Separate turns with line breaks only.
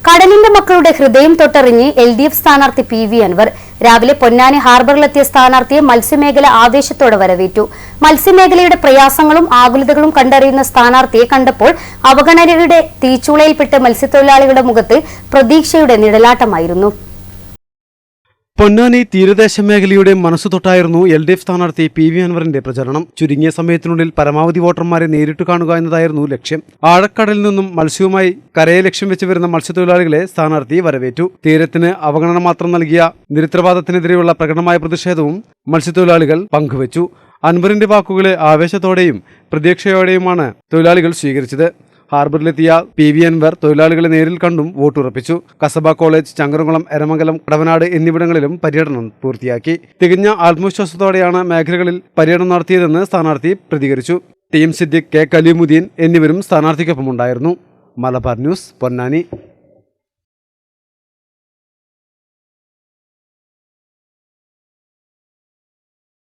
കടലിന്റെ മക്കളുടെ ഹൃദയം തൊട്ടറിഞ്ഞ് LDF സ്ഥാനാർത്ഥി PV അൻവർ രാവിലെ പൊന്നാനി ഹാർബറിലെത്തിയ സ്ഥാനാർത്ഥിയെ മത്സ്യമേഖല ആവേശത്തോടെ വരവേറ്റു. മത്സ്യമേഖലയുടെ പ്രയാസങ്ങളും ആകുലതകളും കണ്ടറിയുന്ന സ്ഥാനാർത്ഥിയെ കണ്ടപ്പോൾ അവഗണനയുടെ തീച്ചൂളയിൽപ്പെട്ട് മത്സ്യത്തൊഴിലാളികളുടെ മുഖത്ത് പ്രതീക്ഷയുടെ നിഴലാട്ടമായിരുന്നു.
പൊന്നാനി തീരദേശ മേഖലയുടെ മനസ്സുതൊട്ടായിരുന്നു LDF സ്ഥാനാർത്ഥി PV അൻവറിന്റെ പ്രചരണം. ചുരുങ്ങിയ സമയത്തിനുള്ളിൽ പരമാവധി വോട്ടർമാരെ നേരിട്ട് കാണുക എന്നതായിരുന്നു ലക്ഷ്യം. ആഴക്കടലിൽ നിന്നും മത്സ്യവുമായി കരയെ ലക്ഷ്യം വെച്ച് വരുന്ന മത്സ്യത്തൊഴിലാളികളെ സ്ഥാനാർത്ഥി വരവേറ്റു. തീരത്തിന് അവഗണന മാത്രം നൽകിയ നിരുത്തരവാദത്തിനെതിരെയുള്ള പ്രകടനമായ പ്രതിഷേധവും മത്സ്യത്തൊഴിലാളികൾ പങ്കുവച്ചു. അൻവറിന്റെ വാക്കുകളെ ആവേശത്തോടെയും പ്രതീക്ഷയോടെയുമാണ് തൊഴിലാളികൾ സ്വീകരിച്ചത്. ഹാർബറിലെത്തിയ PV അൻവർ തൊഴിലാളികളെ നേരിൽ കണ്ടും വോട്ടുറപ്പിച്ചു. കസബ കോളേജ്, ചങ്കരംകുളം, എരമംഗലം, കടവനാട് എന്നിവിടങ്ങളിലും പര്യടനം പൂർത്തിയാക്കി. തികഞ്ഞ ആത്മവിശ്വാസത്തോടെയാണ് മേഖലകളിൽ പര്യടനം നടത്തിയതെന്ന് സ്ഥാനാർത്ഥി പ്രതികരിച്ചു. TM സിദ്ദിഖ്, K കലീമുദ്ദീൻ എന്നിവരും സ്ഥാനാർത്ഥിക്കൊപ്പമുണ്ടായിരുന്നു. മലബാർ ന്യൂസ്, പൊന്നാനി.